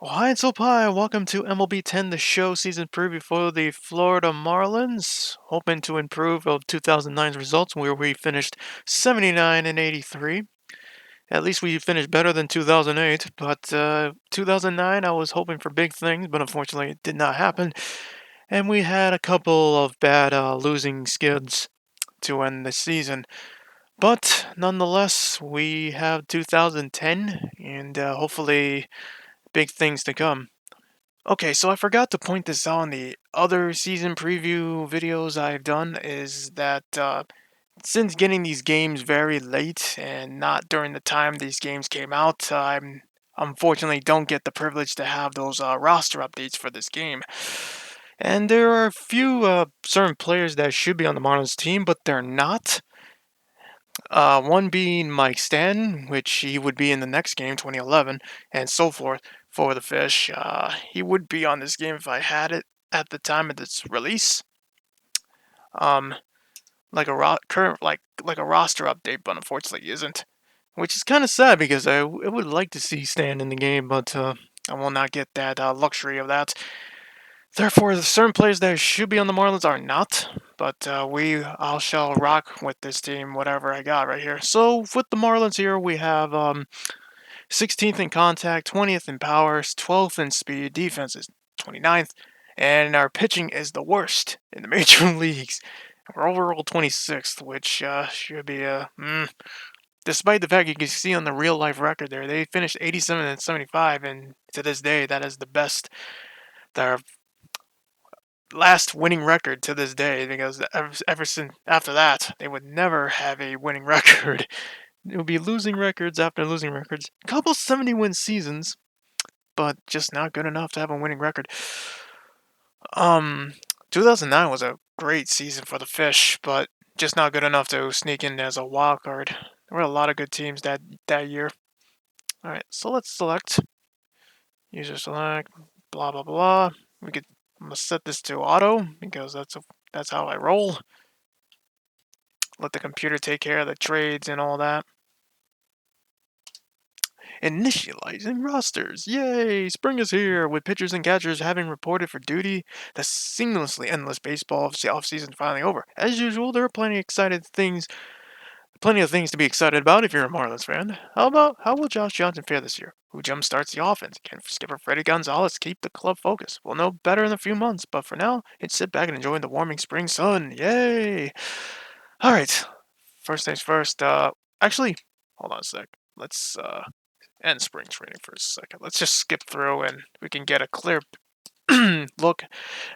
Well, hi, it's Opie. Welcome to MLB 10, the show season preview for the Florida Marlins. Hoping to improve of 2009's results, where we finished 79 and 83. At least we finished better than 2008. But 2009, I was hoping for big things, but unfortunately, it did not happen. And we had a couple of bad losing skids to end the season. But nonetheless, we have 2010, and hopefully, big things to come. Okay, so I forgot to point this out in the other season preview videos I've done is that since getting these games very late and not during the time these games came out, I'm unfortunately don't get the privilege to have those roster updates for this game. And there are a few certain players that should be on the Marlins team, but they're not. One being Mike Stanton, which he would be in the next game, 2011, and so forth for the Fish. He would be on this game if I had it at the time of its release. Um, like a current like a roster update, but unfortunately isn't, which is kind of sad because I would like to see Stan in the game, but I will not get that luxury of that. Therefore, the certain players that should be on the Marlins are not, but I shall rock with this team, whatever I got right here. So with the Marlins here, we have 16th in contact, 20th in power, 12th in speed. Defense is 29th, and our pitching is the worst in the major leagues. We're overall 26th, which should be a. Despite the fact you can see on the real life record there, they finished 87 and 75, and to this day, that is the best. Their last winning record to this day, because ever since after that, they would never have a winning record. It would be losing records after losing records. A couple 70-win seasons, but just not good enough to have a winning record. Um, 2009 was a great season for the Fish, but just not good enough to sneak in as a wild card. There were a lot of good teams that year. All right, so let's select user select blah blah blah. We could I'm gonna set this to auto because that's how I roll. Let the computer take care of the trades and all that. Initializing rosters. Yay! Spring is here, with pitchers and catchers having reported for duty. The seamlessly endless baseball offseason finally over. As usual, there are plenty of things to be excited about if you're a Marlins fan. How will Josh Johnson fare this year? Who jumpstarts the offense? Can skipper Freddie Gonzalez keep the club focused? We'll know better in a few months, but for now, it's sit back and enjoy the warming spring sun. Yay! All right. First things first. Actually, hold on a sec. Let's end spring training for a second. Let's just skip through and we can get a clear look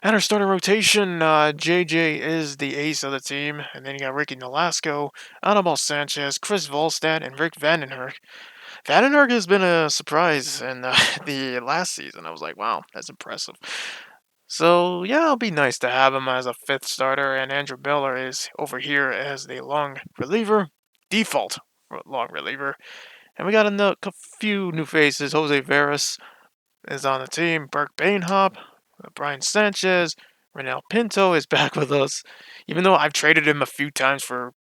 at our starting rotation. JJ is the ace of the team, and then you got Ricky Nolasco, Anibal Sanchez, Chris Volstad, and Rick Vandenberg. Vandenberg has been a surprise in the last season. I was like, wow, that's impressive. So yeah, it'll be nice to have him as a fifth starter, and Andrew Miller is over here as the long reliever, default long reliever. And we got a few new faces. Jose Veras is on the team. Burke Bainhop, Brian Sanchez, Renel Pinto is back with us. Even though I've traded him a few times for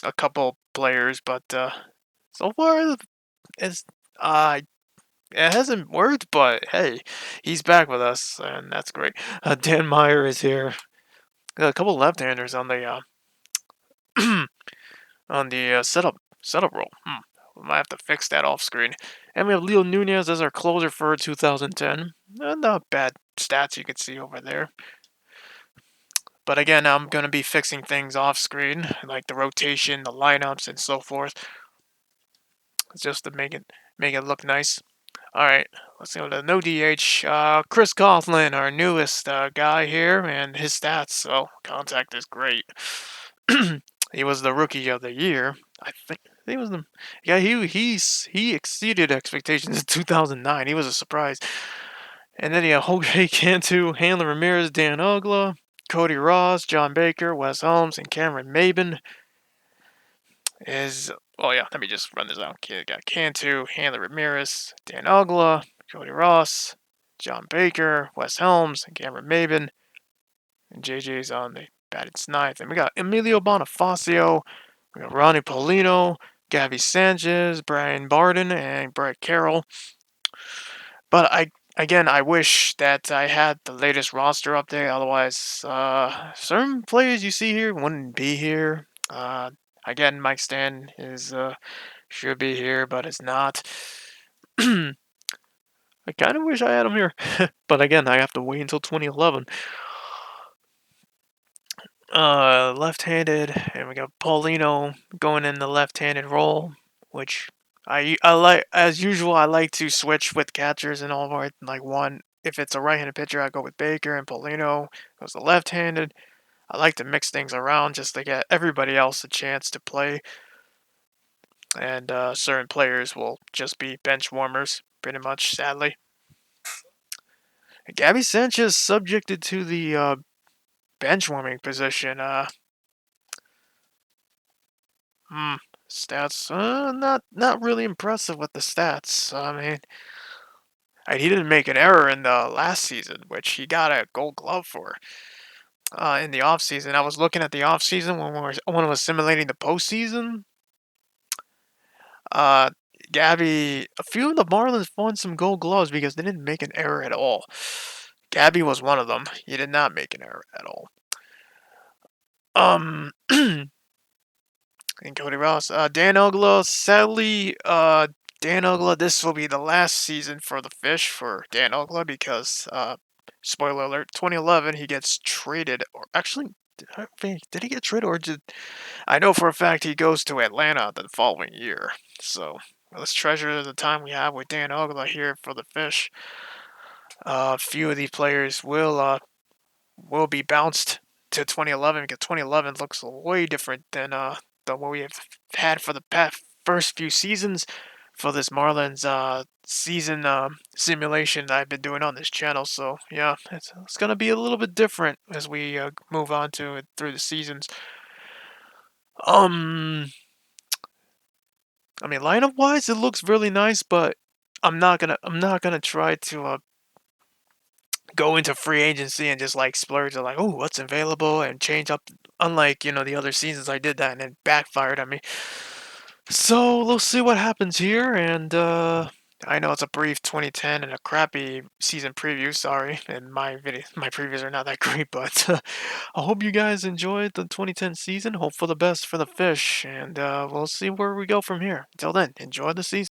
a couple players, but so far it's it hasn't worked. But hey, he's back with us, and that's great. Dan Meyer is here. Got a couple left-handers on the on the setup roll. We might have to fix that off screen. And we have Leo Nunez as our closer for 2010. Not bad stats you can see over there. But again, I'm going to be fixing things off screen, like the rotation, the lineups, and so forth, just to make it look nice. All right, let's go to no DH. Chris Coughlin, our newest guy here, and his stats. So contact is great. He was the rookie of the year. I think he was the yeah he exceeded expectations in 2009. He was a surprise. And then you have Jorge Cantu, Hanley Ramirez, Dan Ogla, Cody Ross, John Baker, Wes Holmes, and Cameron Maben. Let me just run this out. Got Cantu, Hanley Ramirez, Dan Ogla, Cody Ross, John Baker, Wes Helms, and Cameron Maben. And JJ's on the batted ninth. And we got Emilio Bonifacio, we got Ronnie Paulino, Gabby Sanchez, Brian Barden, and Brett Carroll. But Again, I wish that I had the latest roster update. Otherwise, certain players you see here wouldn't be here. Again, Mike Stan is should be here, but it's not. I kind of wish I had him here, but again, I have to wait until 2011. Left-handed, and we got Paulino going in the left-handed role, which I like. As usual, I like to switch with catchers and all of like one. If it's a right-handed pitcher, I go with Baker, and Paulino goes the left-handed. I like to mix things around just to get everybody else a chance to play, and certain players will just be bench warmers, pretty much. Sadly, Gabby Sanchez subjected to the bench warming position. Hmm. Stats, not really impressive with the stats. I mean, he didn't make an error in the last season, which he got a Gold Glove for. In the off season, I was looking at the off season when I was simulating the postseason. Uh, Gabby, a few of the Marlins won some Gold Gloves because they didn't make an error at all. Gabby was one of them. He did not make an error at all. And Cody Ross. Dan Ogla, sadly, Dan Ogla, this will be the last season for the Fish for Dan Ogla because, spoiler alert, 2011, he gets traded, or actually, did he get traded, or did, I know for a fact he goes to Atlanta the following year. So, let's treasure the time we have with Dan Ogla here for the Fish. A few of these players will be bounced to 2011 because 2011 looks way different than what we have had for the past first few seasons for this Marlins season simulation that I've been doing on this channel. So yeah, it's gonna be a little bit different as we move on to it through the seasons. Um, I mean, lineup wise, it looks really nice, but I'm not gonna try to go into free agency and just like splurge and like, oh, what's available and change up. Unlike the other seasons, I did that and it backfired on me. So we'll see what happens here. And I know it's a brief 2010 and a crappy season preview. Sorry, and my previews are not that great, but I hope you guys enjoyed the 2010 season. Hope for the best for the Fish, and we'll see where we go from here. Until then, enjoy the season.